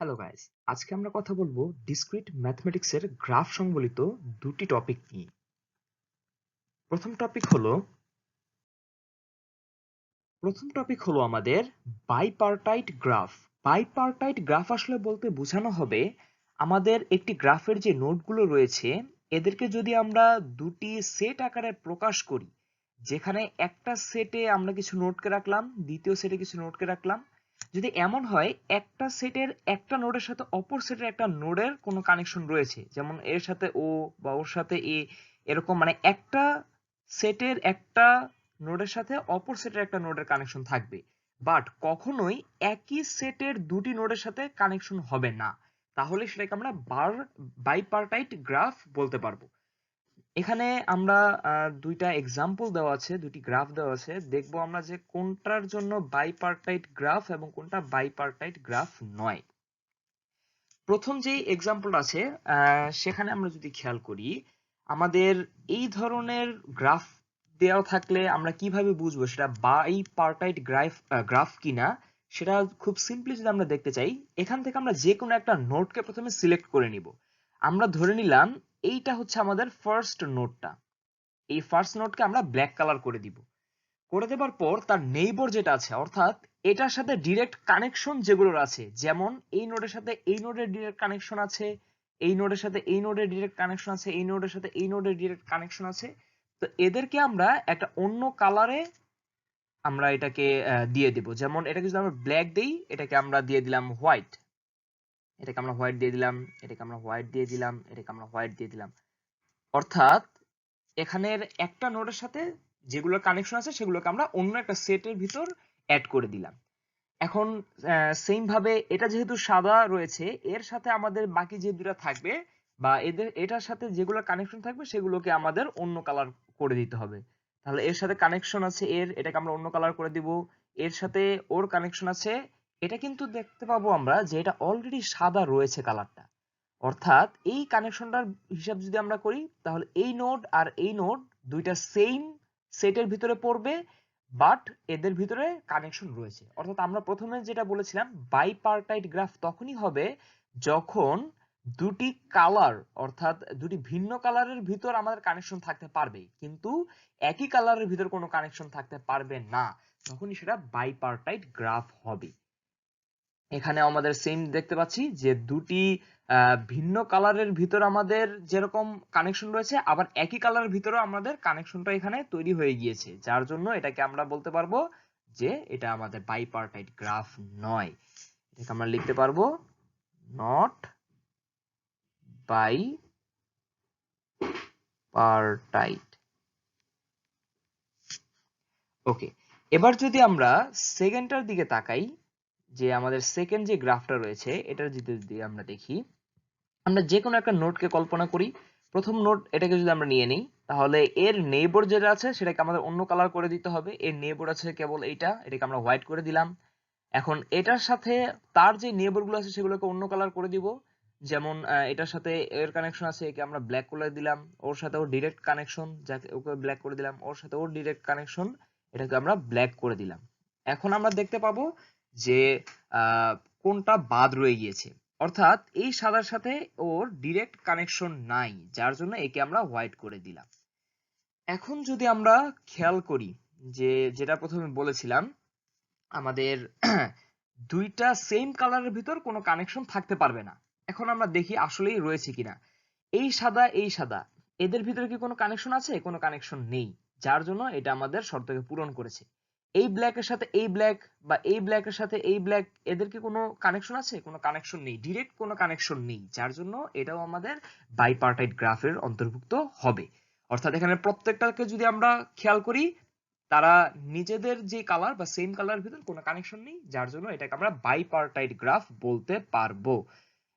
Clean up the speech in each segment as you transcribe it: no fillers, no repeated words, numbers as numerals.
Hello guys, আজকে আমরা কথা বলবো ডিসক্রিট ম্যাথমেটিক্সের গ্রাফ সংবলিত দুটি টপিক নিয়ে। প্রথম টপিক হলো আমাদের বাইপার্টাইট গ্রাফ। বাইপার্টাইট গ্রাফ আসলে বলতে বোঝানো হবে আমাদের একটি গ্রাফের যে নোডগুলো রয়েছে এদেরকে যদি আমরা দুটি সেট আকারে প্রকাশ করি, যেখানে একটা সেটে আমরা কিছু নোডকে রাখলাম, দ্বিতীয় সেটে কিছু নোডকে রাখলাম। যদি এমন হয় একটা সেটের একটা নোডের সাথে অপর সেটের একটা নোডের কোনো কানেকশন রয়েছে, যেমন এর সাথে ও বা ওর সাথে এ, এরকম মানে একটা সেটের একটা নোডের সাথে অপর সেটের একটা নোডের কানেকশন থাকবে, বাট কখনোই একই সেটের দুটি নোডের সাথে কানেকশন হবে না। তাহলে সেটাকে আমরা বাইপার্টাইট গ্রাফ বলতে পারবো। এখানে আমরা দুইটা এক্সাম্পল দেওয়া আছে, দুটি গ্রাফ দেওয়া আছে, দেখবো আমরা যে কোনটার জন্য বাইপার্টাইট গ্রাফ এবং কোনটা বাইপার্টাইট গ্রাফ নয়। প্রথম যে এক্সাম্পলটা আছে সেখানে আমরা যদি খেয়াল করি, আমাদের এই ধরনের গ্রাফ দেওয়া থাকলে আমরা কিভাবে বুঝবো সেটা বাইপার্টাইট গ্রাফ কিনা। সেটা খুব সিম্পলি যদি আমরা দেখতে চাই, এখান থেকে আমরা যে কোনো একটা নোডকে প্রথমে সিলেক্ট করে নিব। আমরা ধরে নিলাম এইটা হচ্ছে আমাদের ফার্স্ট নোডটা। এই ফার্স্ট নোডকে আমরা ব্ল্যাক কালার করে দিব। করে দেবার পর তার নেইবর যেটা আছে, অর্থাৎ এটার সাথে ডিরেক্ট কানেকশন যেগুলোর আছে, যেমন এই নোডের সাথে এই নোডের ডিরেক্ট কানেকশন আছে, এই নোডের সাথে এই নোডের ডিরেক্ট কানেকশন আছে, এই নোডের সাথে এই নোডের ডিরেক্ট কানেকশন আছে। তো এদেরকে আমরা একটা অন্য কালারে আমরা এটাকে দিয়ে দেব। যেমন এটাকে যদি আমরা ব্ল্যাক দেই, এটাকে আমরা দিয়ে দিলাম হোয়াইট, এটাকে আমরা হোয়াইট দিয়ে দিলাম, এটাকে আমরা হোয়াইট দিয়ে দিলাম, এটাকে আমরা হোয়াইট দিয়ে দিলাম। অর্থাৎ এখানের একটা নোডের সাথে যেগুলোর কানেকশন আছে সেগুলোকে আমরা অন্য একটা সেটের ভিতর অ্যাড করে দিলাম। এখন সেম ভাবে এটা যেহেতু সাদা রয়েছে, এর সাথে আমাদের বাকি যে দুটো থাকবে বা এটার সাথে যেগুলো কানেকশন থাকবে সেগুলোকে আমাদের অন্য কালার করে দিতে হবে। তাহলে এর সাথে কানেকশন আছে এটাকে আমরা অন্য কালার করে দিব। এর সাথে ওর কানেকশন আছে, এটা কিন্তু দেখতে পাবো আমরা যে এটা অলরেডি সাদা রয়েছে কালারটা। অর্থাৎ এই কানেকশনটার হিসাব যদি আমরা করি, তাহলে এই নোড আর এই নোড দুইটা সেম সেটের ভিতরে পড়বে, বাট এদের ভিতরে কানেকশন রয়েছে। অর্থাৎ আমরা প্রথমে যেটা বলেছিলাম বাইপার্টাইট গ্রাফ তখনই হবে যখন দুটি কালার, অর্থাৎ দুটি ভিন্ন কালারের ভিতর আমাদের কানেকশন থাকতে পারবে, কিন্তু একই কালারের ভিতর কোনো কানেকশন থাকতে পারবে না, তখনই সেটা বাইপার্টাইট গ্রাফ হবে। এখানে আমাদের সেম দেখতে পাচ্ছি যে দুটি ভিন্ন কালারের ভিতর আমাদের যেরকম কানেকশন রয়েছে, আবার একই কালারের ভিতরেও আমাদের কানেকশনটা এখানে তৈরি হয়ে গিয়েছে, যার জন্য এটাকে আমরা বলতে পারবো যে এটা আমাদের বাইপার্টাইট গ্রাফ নয়। এটাকে আমরা লিখতে পারবো নট বাইপার্টাইট। ওকে, এবার যদি আমরা সেকেন্ডটার দিকে তাকাই, যে আমাদের সেকেন্ড যে গ্রাফটা রয়েছে এটার যদি আমরা দেখি, আমরা যে কোনো একটা নোডকে কল্পনা করি। প্রথম নোড এটাকে যদি আমরা নিয়ে নিই, তাহলে এর নেইবর যেটা আছে সেটাকে আমাদের অন্য কালার করে দিতে হবে। এর নেইবর আছে কেবল এইটা, এটাকে আমরা হোয়াইট করে দিলাম। এখন এটার সাথে তার যে নেইবর গুলো আছে সেগুলোকে অন্য কালার করে দিব। যেমন এটার সাথে এর কানেকশন আছে, একে আমরা ব্ল্যাক করে দিলাম। ওর সাথে ওর ডিরেক্ট কানেকশন, যাকে ওকে ব্ল্যাক করে দিলাম। ওর সাথে ওর ডিরেক্ট কানেকশন, এটাকে আমরা ব্ল্যাক করে দিলাম। এখন আমরা দেখতে পাবো যে আহ, কোনটা বাদ রয়ে গিয়েছে, অর্থাৎ এই সাদার সাথে ওর ডিরেক্ট কানেকশন নাই, যার জন্য একে আমরা হোয়াইট করে দিলাম। এখন যদি আমরা খেয়াল করি যে যেটা প্রথমে বলেছিলাম, আমাদের দুইটা সেম কালারের ভিতর কোনো কানেকশন থাকতে পারবে না। এখন আমরা দেখি আসলেই রয়েছে কিনা। এই সাদা এই সাদা, এদের ভিতরে কি কোনো কানেকশন আছে? কোনো কানেকশন নেই, যার জন্য এটা আমাদের শর্তকে পূরণ করেছে। এই ব্ল্যাকের সাথে এই ব্ল্যাক বা এই ব্ল্যাকের সাথে এই ব্ল্যাক, এদের কি কোনো কানেকশন আছে? কোনো কানেকশন নেই, ডিরেক্ট কোনো কানেকশন নেই, যার জন্য এটাও আমাদের বাইপার্টাইট গ্রাফের অন্তর্ভুক্ত হবে। অর্থাৎ এখানে প্রত্যেকটাকে যদি আমরা খেয়াল করি, তারা নিজেদের যে কালার বা সেম কালার ভিতর কোনো কানেকশন নেই, যার জন্য এটাকে আমরা বাইপার্টাইট গ্রাফ বলতে পারবো।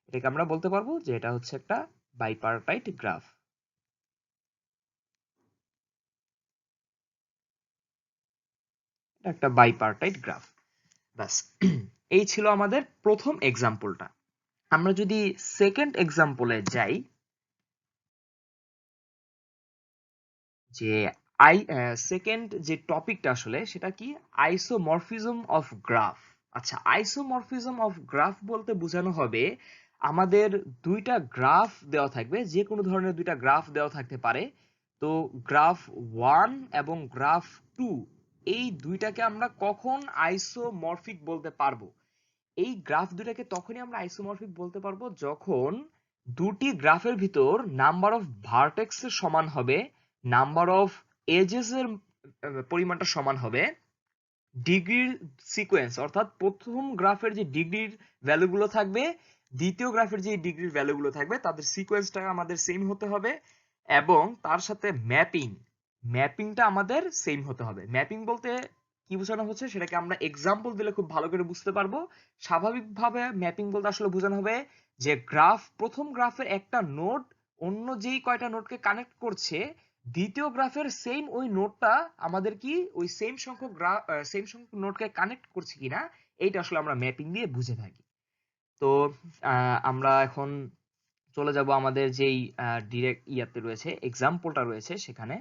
এটাকে আমরা বলতে পারবো যে এটা হচ্ছে একটা বাইপার্টাইট গ্রাফ। এটা একটা বাইপার্টাইট গ্রাফ। ব্যাস, এই ছিল আমাদের প্রথম এক্সাম্পলটা। আমরা যদি সেকেন্ড এক্সাম্পলে যাই, যে সেকেন্ড যে টপিকটা আসলে সেটা কি, আইসোমরফিজম অফ গ্রাফ। আচ্ছা, আইসোমরফিজম অফ গ্রাফ বলতে বোঝানো হবে আমাদের দুইটা গ্রাফ দেওয়া থাকবে, যে কোনো ধরনের দুইটা গ্রাফ দেওয়া থাকতে পারে। তো গ্রাফ 1 এবং গ্রাফ 2 এই দুইটাকে আমরা কখন আইসোমরফিক বলতে পারবো? এই গ্রাফ দুটাকে তখনই আমরা আইসোমরফিক বলতে পারবো যখন দুটি গ্রাফের ভিতর নাম্বার অফ ভার্টেক্স এর সমান হবে, নাম্বার অফ এজেস এর পরিমাণটা সমান হবে, ডিগ্রির সিকোয়েন্স অর্থাৎ প্রথম গ্রাফের যে ডিগ্রির ভ্যালুগুলো থাকবে, দ্বিতীয় গ্রাফের যে ডিগ্রির ভ্যালুগুলো থাকবে তাদের সিকোয়েন্সটা আমাদের সেম হতে হবে, এবং তার সাথে ম্যাপিংটা আমাদের সেম হতে হবে। ম্যাপিং বলতে কি বোঝানো হচ্ছে সেটাকে আমরা এক্সাম্পল দিলে খুব ভালো করে বুঝতে পারবো। স্বাভাবিকভাবে ম্যাপিং বলতে আসলে বোঝানো হবে যে প্রথম গ্রাফের একটা নোড অন্য যেই কয়টা নোডকে কানেক্ট করছে, দ্বিতীয় গ্রাফের সেম ওই নোডটা আমাদের কি ওই সেম সংখ্যক নোডকে কানেক্ট করছে কিনা, এইটা আসলে আমরা ম্যাপিং দিয়ে বুঝে থাকি। তো আমরা এখন চলে যাব আমাদের যেই ডিরেক্ট ইয়াতে রয়েছে, এক্সাম্পলটা রয়েছে সেখানে।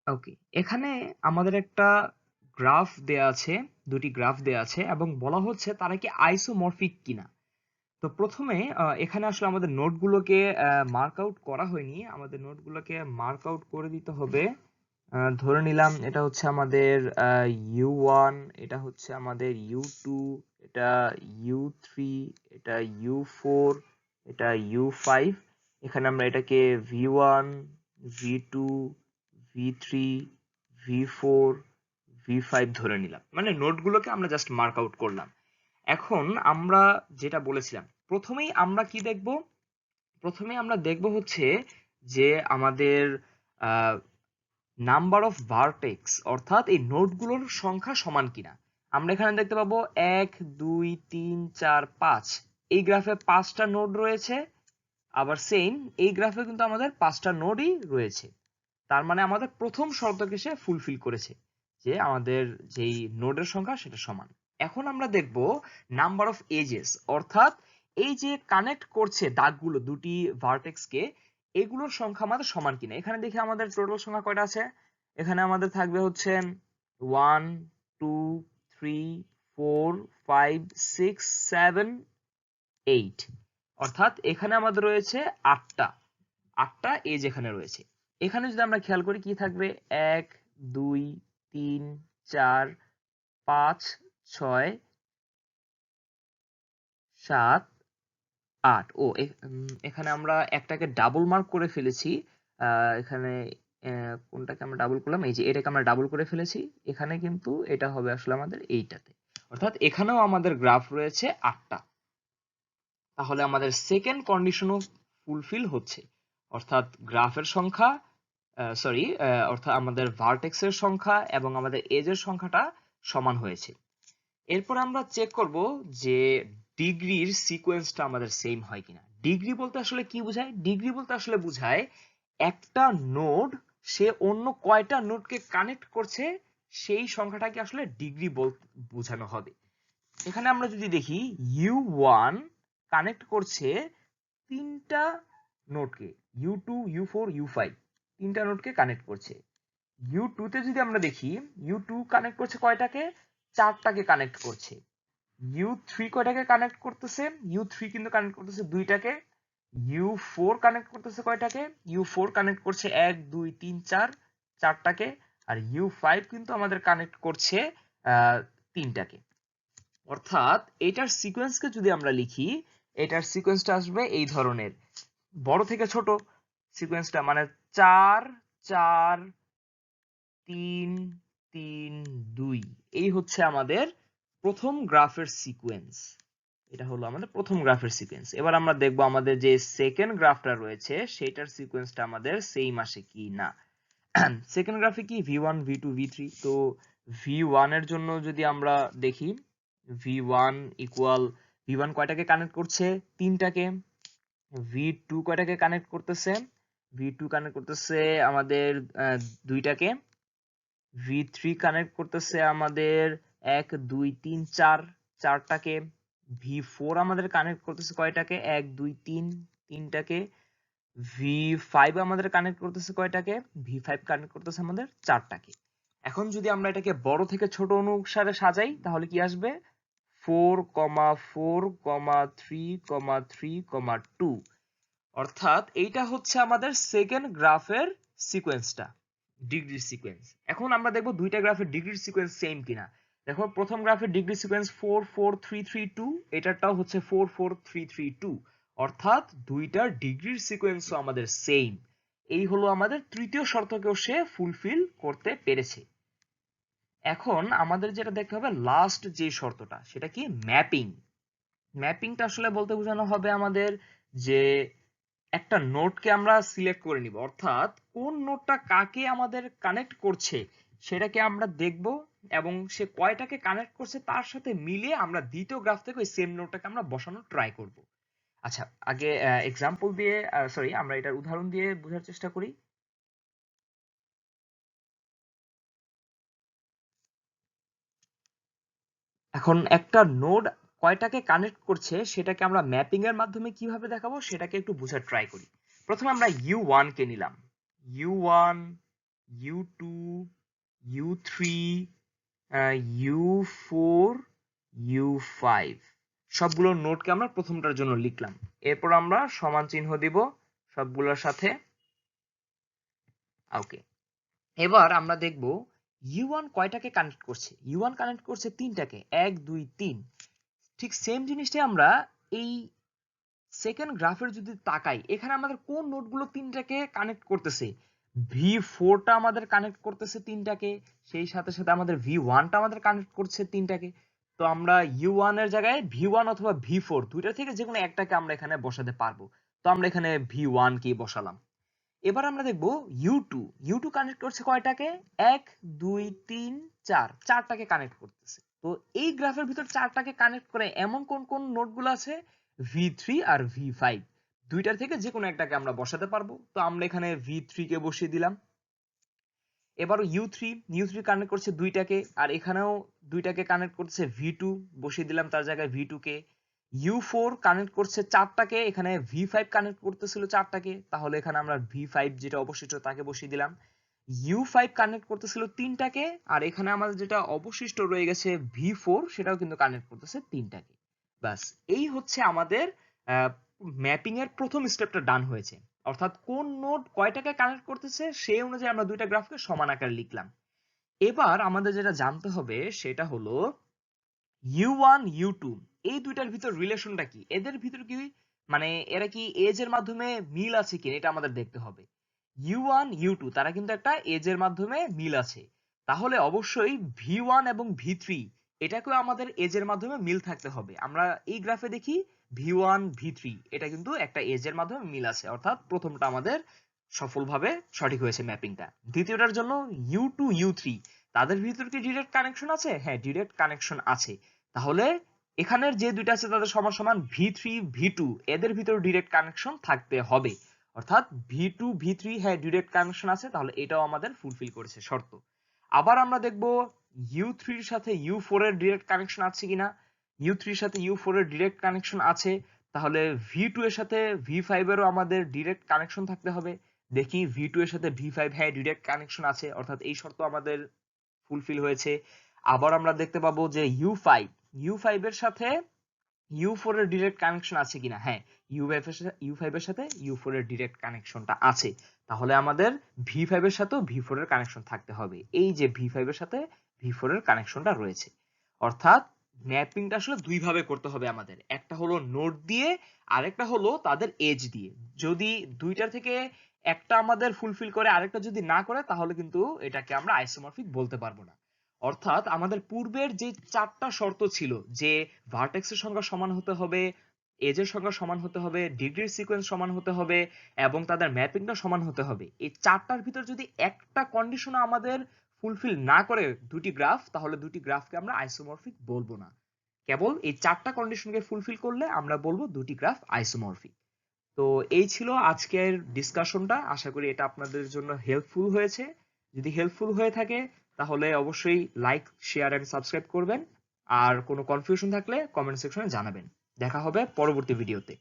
ওকে, এখানে আমাদের একটা গ্রাফ দেয়া আছে, দুটি গ্রাফ দেয়া আছে এবং বলা হচ্ছে তারা কি আইসোমরফিক কিনা। তো প্রথমে এখানে আসলে আমাদের নোটগুলোকে মার্ক আউট করা হয়নি, আমাদের নোটগুলোকে মার্ক আউট করে দিতে হবে। ধরে নিলাম এটা হচ্ছে আমাদের U1, এটা হচ্ছে আমাদের U2, এটা U3, এটা U4, এটা U5। এখানে আমরা এটাকে V1, V2, V3, V4, V5 ধরে নিলাম, মানে নোটগুলোকে আমরা জাস্ট মার্ক আউট করলাম। এখন আমরা যেটা বলেছিলাম, প্রথমেই আমরা কি দেখব? প্রথমেই আমরা দেখব হচ্ছে যে আমাদের নাম্বার অফ ভার্টেক্স অর্থাৎ এই নোডগুলোর সংখ্যা সমান কিনা। আমরা এখানে দেখতে পাবো 1 2 3 4 5, এই গ্রাফে 5টা নোড রয়েছে, আবার সেম এই গ্রাফে কিন্তু আমাদের 5টা নোডই রয়েছে। তার মানে আমাদের প্রথম শর্তকে সে ফুলফিল করেছে যে আমাদের যেই নোডের সংখ্যা সেটা সমান। এখন আমরা দেখব নাম্বার অফ এজেস অর্থাৎ এই যে কানেক্ট করছে দাগগুলো দুটি ভার্টেক্সকে, এগুলোর সংখ্যা আমাদের সমান কিনা। এখানে দেখি আমাদের টোটাল সংখ্যা কয়টা আছে। এখানে আমাদের থাকবে হচ্ছে 1 2 3 4 5 6 7 8, অর্থাৎ এখানে আমাদের রয়েছে 8টা এজ এখানে রয়েছে। এখানে যদি আমরা খেয়াল করি কি থাকবে, 1 2 3 4 5 6 7 8। এখানে আমরা একটাকে ডাবল মার্ক করে ফেলেছি। এখানে কোনটাকে আমরা ডাবল করলাম, এই যে এটাকে আমরা ডাবল করে ফেলেছি। এখানে কিন্তু এটা হবে আসলে আমাদের এইটাতে, অর্থাৎ এখানেও আমাদের গ্রাফ রয়েছে 8টা। তাহলে আমাদের সেকেন্ড কন্ডিশনও ফুলফিল হচ্ছে, অর্থাৎ গ্রাফের সংখ্যা অর্থাৎ আমাদের ভার্টেক্সের সংখ্যা এবং আমাদের এজের সংখ্যাটা সমান হয়েছে। এরপর আমরা চেক করব যে ডিগ্রির সিকোয়েন্সটা আমাদের সেম হয় কিনা। ডিগ্রি বলতে আসলে কি বোঝায়? ডিগ্রি বলতে আসলে বোঝায় একটা নোড সে অন্য কয়টা নোডকে কানেক্ট করছে সেই সংখ্যাটাকে আসলে ডিগ্রি বোঝানো হবে। এখানে আমরা যদি দেখি U1 কানেক্ট করছে তিনটা নোডকে, U2 U4 U5 তিনটা নোডকে কানেক্ট করছে। U2 তে যদি আমরা দেখি U2 কানেক্ট করছে কয়টাকে? 4টাকে কানেক্ট করছে। U3 কয়টাকে কানেক্ট করতেছে? U3 কিন্তু কানেক্ট করতেছে 2টাকে। U4 কানেক্ট করতেছে কয়টাকে? U4 কানেক্ট করছে 1 2 3 4 4টাকে। আর U5 কিন্তু আমাদের কানেক্ট করছে 3টাকে। অর্থাৎ এটার সিকোয়েন্সকে যদি আমরা লিখি, এটার সিকোয়েন্সটা আসবে এই ধরনের, বড় থেকে ছোট সিকোয়েন্সটা, মানে 4 4 3 3 2, এই হচ্ছে আমাদের প্রথম গ্রাফের সিকোয়েন্স। এটা হলো আমাদের প্রথম গ্রাফের সিকোয়েন্স। এবার আমরা দেখব আমাদের যে সেকেন্ড গ্রাফটা রয়েছে সেটার সিকোয়েন্সটা আমাদের সেম আসে কি না। সেকেন্ড গ্রাফে কি V1 V2 V3, তো V1 এর জন্য যদি আমরা দেখি V1 ইকুয়াল, V1 কয়টাকে কানেক্ট করছে? 3টাকে। V2 কয়টাকে কানেক্ট করতেছে? V2 কানেক্ট করতেছে আমাদের 2টাকে। V3 কানেক্ট করতেছে আমাদের 1 2 3 4 4টাকে। V4 আমাদের কানেক্ট করতেছে কয়টাকে? 1 2 3 3টাকে। V5 আমাদের কানেক্ট করতেছে কয়টাকে? V5 কানেক্ট করতেছে আমাদের 4টাকে। এখন যদি আমরা এটাকে বড় থেকে ছোট অনুসারে সাজাই তাহলে কি আসবে? 4, 4, 3, 3, 2। অর্থাৎ এইটা হচ্ছে আমাদের সেকেন্ড গ্রাফের সিকোয়েন্সটা, ডিগ্রি সিকোয়েন্স। এখন আমরা দেখব দুইটা গ্রাফের ডিগ্রি সিকোয়েন্স সেম কিনা। দেখো প্রথম গ্রাফের ডিগ্রি সিকোয়েন্স 4, 4, 3, 3, 2, এটারটাও হচ্ছে 4, 4, 3, 3, 2। অর্থাৎ দুইটার ডিগ্রির সিকোয়েন্সও আমাদের সেম। এই হলো আমাদের তৃতীয় শর্তকেও সে ফুলফিল করতে পেরেছে। এখন আমাদের যেটা দেখতে হবে লাস্ট যে শর্তটা, সেটা কি? ম্যাপিং। ম্যাপিংটা আসলে বলতে বোঝানো হবে আমাদের যে একটা নোডকে আমরা সিলেক্ট করে নিব, অর্থাৎ কোন নোডটা কাকে আমাদের কানেক্ট করছে সেটাকে আমরা দেখব, এবং সে কয়টাকে কানেক্ট করছে তার সাথে মিলিয়ে আমরা দ্বিতীয় গ্রাফ থেকে ওই সেম নোডটাকে আমরা বসানোর ট্রাই করব। আচ্ছা, আগে এক্সাম্পল দিয়ে সরি আমরা এটার উদাহরণ দিয়ে বোঝার চেষ্টা করি। এখন একটা নোড কয়টাকে কানেক্ট করছে সেটাকে আমরা ম্যাপিং এর মাধ্যমে কিভাবে দেখাবো সেটাকে একটু বোঝার ট্রাই করি। প্রথমে আমরা U1 কে নিলাম, U1, U2, U3, U4, U5 সবগুলো নোডকে আমরা প্রথমটার জন্য লিখলাম। এরপর আমরা সমান চিহ্ন দিব সবগুলোর সাথে। ওকে, এবার আমরা দেখব U1 কয়টাকে কানেক্ট করছে। U1 কানেক্ট করছে 3টাকে, 1, 2, 3। ঠিক সেম জিনিসটাই আমরা এই সেকেন্ড গ্রাফের যদি তাকাই, এখানে আমাদের কোন নোডগুলো 3টাকে কানেক্ট করতেছে? V4টা আমাদের কানেক্ট করতেছে 3টাকে, সেই সাথে সাথে আমাদের V1টা আমাদের কানেক্ট করছে 3টাকে। তো আমরা U1 এর জায়গায় V1 অথবা V4 দুইটা থেকে যে কোনো একটাকে আমরা এখানে বসাতে পারবো। তো আমরা এখানে V1 কে বসালাম। এবার আমরা দেখব U2 কানেক্ট করছে কয়টাকে? 1, 2, 3, 4 চারটাকে কানেক্ট করতেছে। তো এই গ্রাফের ভিতর চারটাকে কানেক্ট করে এমন কোন কোন নোডগুলো আছে? V3 আর V5 দুইটার থেকে যে কোনো একটাকে আমরা বসাতে পারবো। তো আমরা এখানে V3 কে বসিয়ে দিলাম। এবার U3 কানেক্ট করছে দুইটাকে, আর এখানেও দুইটাকে কানেক্ট করছে V2, বসিয়ে দিলাম তার জায়গায় V2 কে। U4 কানেক্ট করছে চারটাকে, এখানে V5 কানেক্ট করতেছিল চারটাকে, তাহলে এখানে আমরা V5 যেটা অবশিষ্ট তাকে বসিয়ে দিলাম। U5 কানেক্ট করতেছিল 3টাকে, আর এখানে আমাদের যেটা অবশিষ্ট রয়ে গেছে V4 সেটাও কিন্তু কানেক্ট করতেছে 3টাকে। ব্যাস, এই হচ্ছে আমাদের ম্যাপিং এর প্রথম স্টেপটা ডান হয়েছে। অর্থাৎ কোন নোড কয়টাকে কানেক্ট করতেছে সেই অনুযায়ী আমরা দুইটা গ্রাফকে সমান আকারে লিখলাম। এবার আমাদের যেটা জানতে হবে সেটা হলো U1, U2 এই দুইটার ভিতর রিলেশনটা কি, এদের ভিতর কি মানে এরা কি এজ এর মাধ্যমে মিল আছে কিনা এটা আমাদের দেখতে হবে। U1, U2 তারা কিন্তু একটা এজ এর মাধ্যমে মিল আছে, তাহলে অবশ্যই V1 এবং V3 এটাকেও আমাদের এজ এর মাধ্যমে মিল থাকতে হবে। আমরা এই গ্রাফে দেখি V1, V3 এটা কিন্তু একটা এজ এর মাধ্যমে মিল আছে, অর্থাৎ প্রথমটা আমাদের সফলভাবে সঠিক হয়েছে ম্যাপিংটা। দ্বিতীয়টার জন্য U2, U3 তাদের ভিতর কি ডিরেক্ট কানেকশন আছে? হ্যাঁ, ডিরেক্ট কানেকশন আছে। তাহলে এখানের যে দুইটা আছে তাদের সমান সমান V3, V2 এদের ভিতর ডিরেক্ট কানেকশন থাকতে হবে। অর্থাৎ V2, V3 হ্যাঁ ডিরেক্ট কানেকশন আছে, তাহলে এটাও আমাদের ফুলফিল করেছে শর্ত। আবার আমরা দেখব U3 এর সাথে U4 এর ডিরেক্ট কানেকশন আছে কিনা। U3 এর সাথে U4 এর ডিরেক্ট কানেকশন আছে, তাহলে V2 এর সাথে V5 এরও আমাদের ডিরেক্ট কানেকশন থাকতে হবে। দেখি V2 এর সাথে V5 হ্যাঁ ডিরেক্ট কানেকশন আছে, অর্থাৎ এই শর্ত আমাদের ফুলফিল হয়েছে। আবার আমরা দেখতে পাবো যে U5 এর সাথে U4 এর ডিরেক্ট কানেকশন আছে কিনা। হ্যাঁ, U5 এর সাথে U4 এর ডিরেক্ট কানেকশনটা আছে, তাহলে আমাদের V5 এর সাথেও V4 এর কানেকশন থাকতে হবে। এই যে V5 এর সাথে V4 এর কানেকশনটা রয়েছে। অর্থাৎ ম্যাপিংটা আসলে দুই ভাবে করতে হবে আমাদের, একটা হলো নোড দিয়ে, আরেকটা হলো তাদের এজ দিয়ে। যদি দুইটা থেকে একটা আমাদের ফুলফিল করে আরেকটা যদি না করে তাহলে কিন্তু এটাকে আমরা আইসোমরফিক বলতে পারবো না। অর্থাৎ আমাদের পূর্বের যে চারটা শর্ত ছিল যে ভার্টেক্সের সংখ্যা সমান হতে হবে, এজের সংখ্যা সমান হতে হবে, ডিগ্রির সিকোয়েন্স সমান হতে হবে, এবং তাদের ম্যাপিংটা সমান হতে হবে, এই চারটার ভিতর যদি একটা কন্ডিশন আমাদের ফুলফিল না করে দুটি গ্রাফ, তাহলে দুটি গ্রাফকে আমরা আইসোমরফিক বলবো না। কেবল এই চারটা কন্ডিশনকে ফুলফিল করলে আমরা বলবো দুটি গ্রাফ আইসোমরফিক। তো এই ছিল আজকের ডিসকাশনটা, আশা করি এটা আপনাদের জন্য হেল্পফুল হয়েছে। যদি হেল্পফুল হয়ে থাকে তাহলে অবশ্যই লাইক, শেয়ার এন্ড সাবস্ক্রাইব করবেন। আর কোনো কনফিউশন থাকলে কমেন্ট সেকশনে জানাবেন। দেখা হবে পরবর্তী ভিডিওতে।